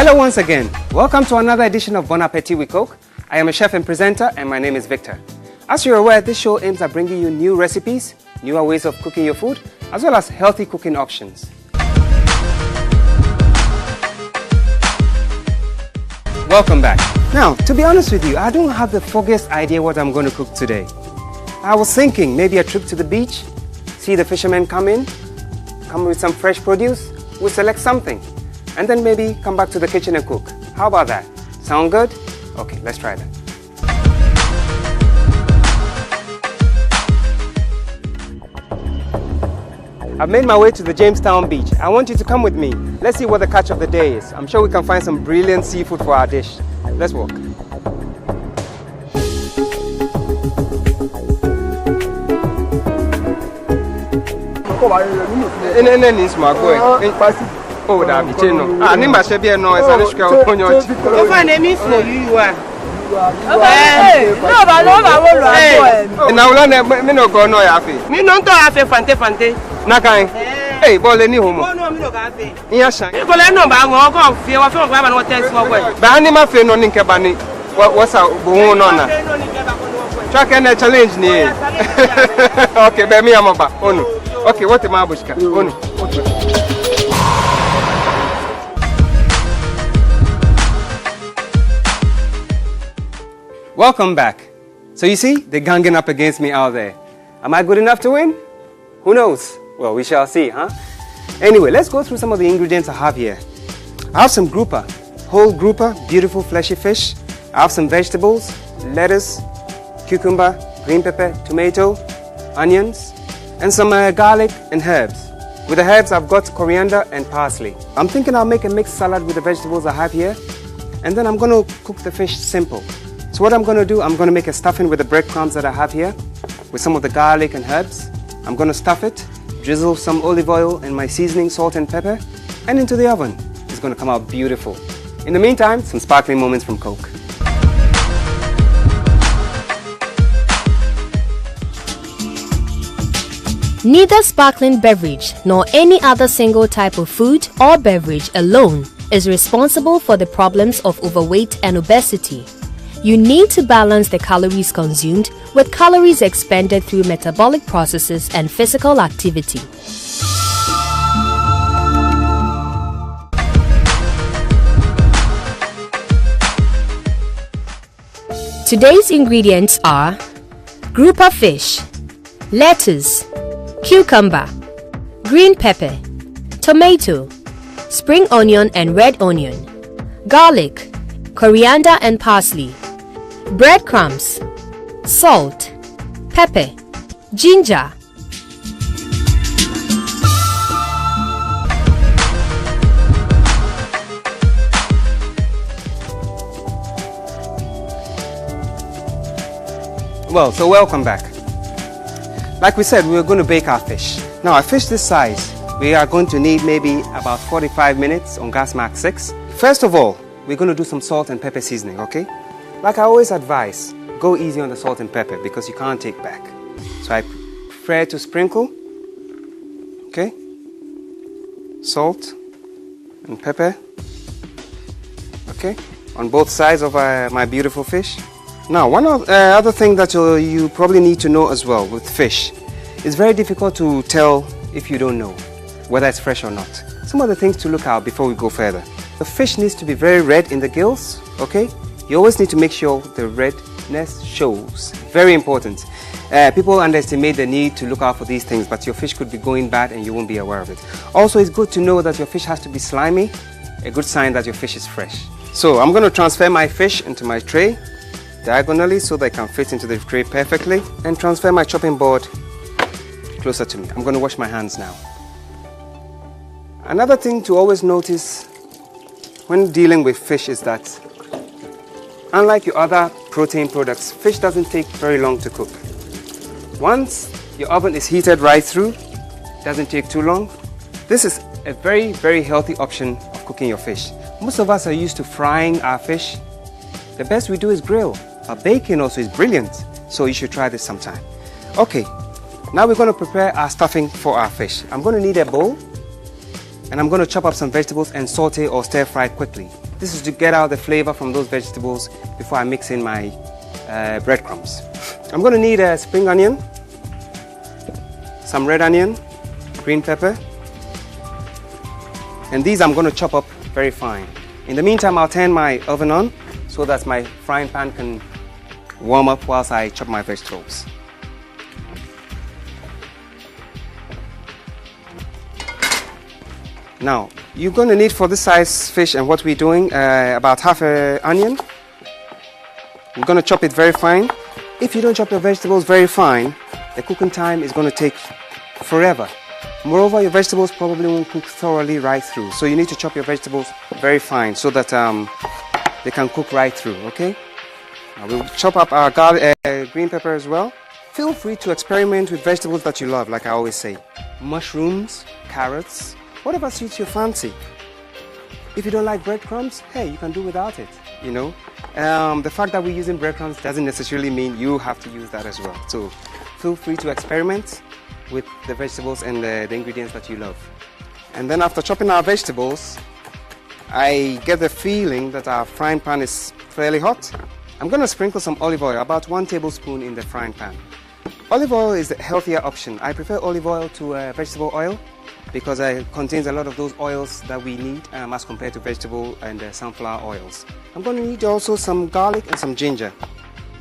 Hello once again. Welcome to another edition of Bon Appetit with Coke. I am a chef and presenter, and my name is Victor. As you're aware, this show aims at bringing you new recipes, newer ways of cooking your food, as well as healthy cooking options. Welcome back. Now, to be honest with you, I don't have the foggiest idea what I'm going to cook today. I was thinking maybe a trip to the beach, see the fishermen come with some fresh produce, we'll select something, and then maybe come back to the kitchen and cook. How about that? Sound good? Okay, let's try that. I've made my way to the Jamestown beach. I want you to come with me. Let's see what the catch of the day is. I'm sure we can find some brilliant seafood for our dish. Let's walk. Oh, that be chino. Ah, nimba shebi no is an issue on your chicken. If I name it for you, you are. And now, me no go no yafe. Me no to have fante. Nakai. Hey, ball any homo. No, me no gafe. Yes, sir. You go let no ba go go fie wa feel grab no test mo boy. Ba ni ma fe no ninke ba ni. What's out go no na. Track and challenge ni. Okay, be me amaba. Onu. Okay, what am I bushka? Onu. Welcome back. So you see, they're ganging up against me out there. Am I good enough to win? Who knows? Well, we shall see, huh? Anyway, let's go through some of the ingredients I have here. I have some grouper, whole grouper, beautiful fleshy fish. I have some vegetables, lettuce, cucumber, green pepper, tomato, onions, and some garlic and herbs. With the herbs, I've got coriander and parsley. I'm thinking I'll make a mixed salad with the vegetables I have here, and then I'm going to cook the fish simple. So what I'm going to do, I'm going to make a stuffing with the breadcrumbs that I have here, with some of the garlic and herbs. I'm going to stuff it, drizzle some olive oil and my seasoning, salt and pepper, and into the oven. It's going to come out beautiful. In the meantime, some sparkling moments from Coke. Neither sparkling beverage nor any other single type of food or beverage alone is responsible for the problems of overweight and obesity. You need to balance the calories consumed with calories expended through metabolic processes and physical activity. Today's ingredients are grouper fish, lettuce, cucumber, green pepper, tomato, spring onion and red onion, garlic, coriander and parsley, breadcrumbs, salt, pepper, ginger. Well, so welcome back. Like we said, we're going to bake our fish. Now, a fish this size, we are going to need maybe about 45 minutes on gas mark 6. First of all, we're going to do some salt and pepper seasoning, okay? Like I always advise, go easy on the salt and pepper because you can't take back. So I prefer to sprinkle, okay? Salt and pepper, okay? On both sides of my beautiful fish. Now, one other thing that you probably need to know as well with fish, it's very difficult to tell if you don't know whether it's fresh or not. Some of the things to look out before we go further. The fish needs to be very red in the gills, okay? You always need to make sure the redness shows. Very important. People underestimate the need to look out for these things, but your fish could be going bad and you won't be aware of it. Also, it's good to know that your fish has to be slimy, a good sign that your fish is fresh. So I'm going to transfer my fish into my tray diagonally so they can fit into the tray perfectly, and transfer my chopping board closer to me. I'm going to wash my hands now. Another thing to always notice when dealing with fish is that unlike your other protein products, fish doesn't take very long to cook. Once your oven is heated right through, it doesn't take too long. This is a very, very healthy option of cooking your fish. Most of us are used to frying our fish. The best we do is grill. Our baking also is brilliant, so you should try this sometime. Okay, now we're going to prepare our stuffing for our fish. I'm going to need a bowl, and I'm going to chop up some vegetables and saute or stir fry quickly. This is to get out the flavor from those vegetables before I mix in my breadcrumbs. I'm going to need a spring onion, some red onion, green pepper, and these I'm going to chop up very fine. In the meantime, I'll turn my oven on so that my frying pan can warm up whilst I chop my vegetables. Now, you're going to need for this size fish and what we're doing about half an onion. We're going to chop it very fine. If you don't chop your vegetables very fine, the cooking time is going to take forever. Moreover, your vegetables probably won't cook thoroughly right through. So you need to chop your vegetables very fine so that they can cook right through, okay? Now we'll chop up our green pepper as well. Feel free to experiment with vegetables that you love, like I always say. Mushrooms, carrots, whatever suits your fancy. If you don't like breadcrumbs, hey, you can do without it, you know. The fact that we're using breadcrumbs doesn't necessarily mean you have to use that as well. So feel free to experiment with the vegetables and the ingredients that you love. And then after chopping our vegetables, I get the feeling that our frying pan is fairly hot. I'm going to sprinkle some olive oil, about 1 tablespoon in the frying pan. Olive oil is the healthier option. I prefer olive oil to vegetable oil because it contains a lot of those oils that we need as compared to vegetable and sunflower oils. I'm going to need also some garlic and some ginger,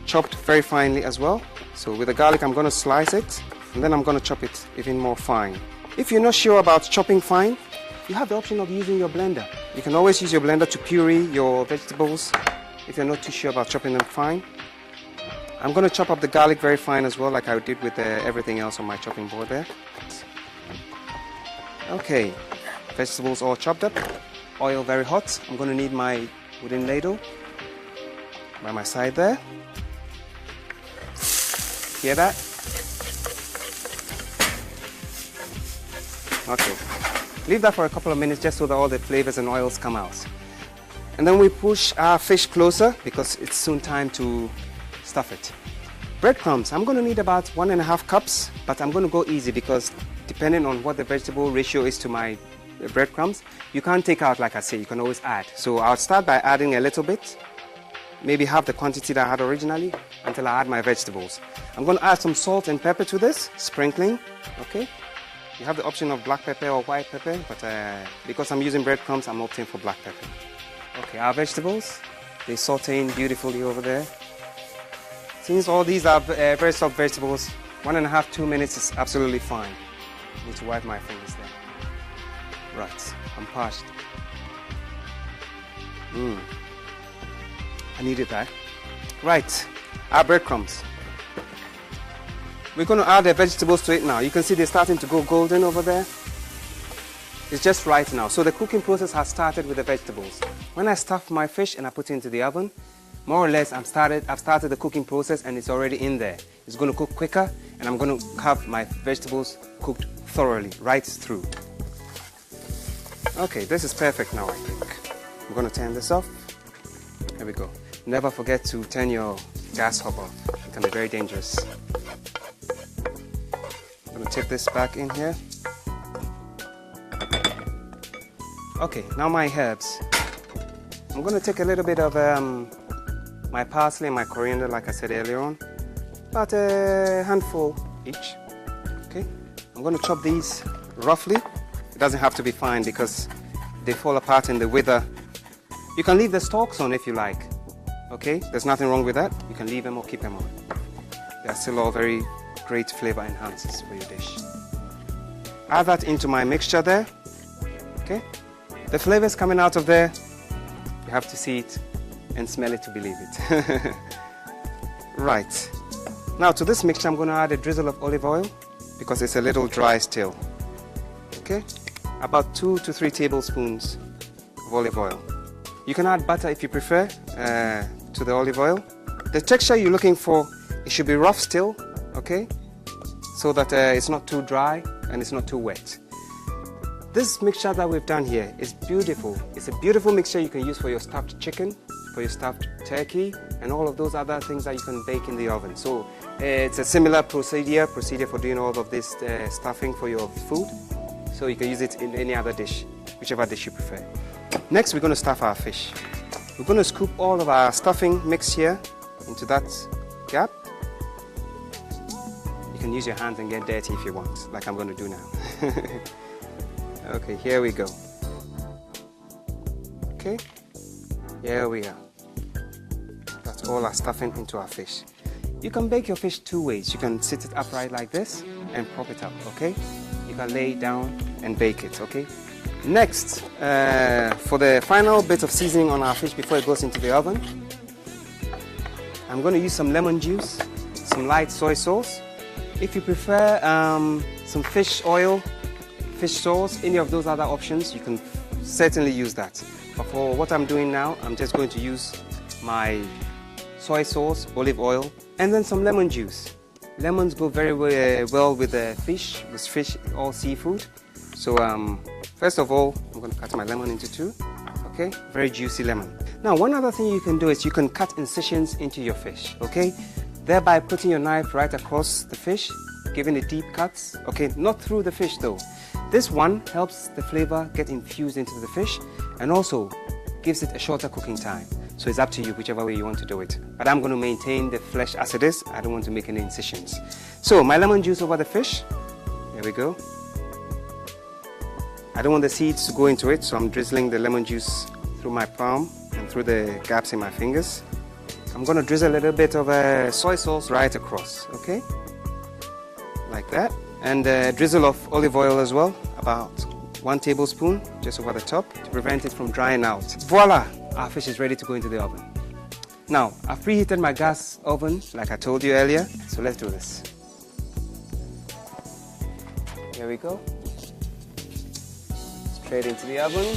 chopped very finely as well. So with the garlic, I'm going to slice it, and then I'm going to chop it even more fine. If you're not sure about chopping fine, you have the option of using your blender. You can always use your blender to puree your vegetables if you're not too sure about chopping them fine. I'm going to chop up the garlic very fine as well, like I did with everything else on my chopping board there. Okay, vegetables all chopped up, oil very hot. I'm going to need my wooden ladle by my side there. Hear that? Okay, leave that for a couple of minutes just so that all the flavors and oils come out. And then we push our fish closer because it's soon time to stuff it. Breadcrumbs, I'm going to need about 1.5 cups, but I'm going to go easy because depending on what the vegetable ratio is to my breadcrumbs, you can't take out, like I say, you can always add. So I'll start by adding a little bit, maybe half the quantity that I had originally, until I add my vegetables. I'm going to add some salt and pepper to this, sprinkling, okay? You have the option of black pepper or white pepper, but because I'm using breadcrumbs, I'm opting for black pepper. Okay, our vegetables, they're sauteing beautifully over there. Since all these are very soft vegetables, 1.5 to 2 minutes is absolutely fine. I need to wipe my fingers there. Right, I'm parched. I needed that. Right, our breadcrumbs. We're going to add the vegetables to it now. You can see they're starting to go golden over there. It's just right now. So the cooking process has started with the vegetables. When I stuff my fish and I put it into the oven, more or less I've started the cooking process and it's already in there. It's going to cook quicker and I'm going to have my vegetables cooked thoroughly, right through. Okay, this is perfect now, I think. I'm going to turn this off. Here we go. Never forget to turn your gas hob off. It can be very dangerous. I'm going to take this back in here. Okay, now my herbs. I'm going to take a little bit of my parsley and my coriander, like I said earlier on. About a handful each. Okay, I'm going to chop these roughly. It doesn't have to be fine because they fall apart in the wither. You can leave the stalks on if you like. Okay, there's nothing wrong with that. You can leave them or keep them on. They are still all very great flavor enhancers for your dish. Add that into my mixture there. Okay, the flavors coming out of there, you have to see it and smell it to believe it. Right, now to this mixture I'm going to add a drizzle of olive oil because it's a little dry still. Okay, about 2 to 3 tablespoons of olive oil. You can add butter if you prefer to the olive oil. The texture you're looking for, it should be rough still, okay, so that it's not too dry and it's not too wet. This mixture that we've done here is beautiful. It's a beautiful mixture you can use for your stuffed chicken, for your stuffed turkey, and all of those other things that you can bake in the oven. So it's a similar procedure for doing all of this stuffing for your food. So you can use it in any other dish, whichever dish you prefer. Next, we're going to stuff our fish. We're going to scoop all of our stuffing mix here into that gap. You can use your hands and get dirty if you want, like I'm going to do now. Okay, here we go. Okay, here we are. That's all our stuffing into our fish. You can bake your fish two ways. You can sit it upright like this and prop it up, okay? You can lay it down and bake it, okay? Next, for the final bit of seasoning on our fish before it goes into the oven, I'm going to use some lemon juice, some light soy sauce. If you prefer some fish oil, fish sauce, any of those other options, you can certainly use that. But for what I'm doing now, I'm just going to use my soy sauce, olive oil, and then some lemon juice. Lemons go very well with the fish, all seafood. So first of all, I'm going to cut my lemon into two. Okay, very juicy lemon. Now, one other thing you can do is you can cut incisions into your fish, okay? Thereby putting your knife right across the fish, giving it deep cuts, okay? Not through the fish though. This one helps the flavor get infused into the fish and also gives it a shorter cooking time. So it's up to you, whichever way you want to do it. But I'm going to maintain the flesh as it is. I don't want to make any incisions. So my lemon juice over the fish. There we go. I don't want the seeds to go into it, so I'm drizzling the lemon juice through my palm and through the gaps in my fingers. I'm going to drizzle a little bit of soy sauce right across, okay? Like that. And a drizzle of olive oil as well, about 1 tablespoon, just over the top, to prevent it from drying out. Voila! Our fish is ready to go into the oven. Now, I've preheated my gas oven, like I told you earlier, so let's do this. Here we go. Straight into the oven.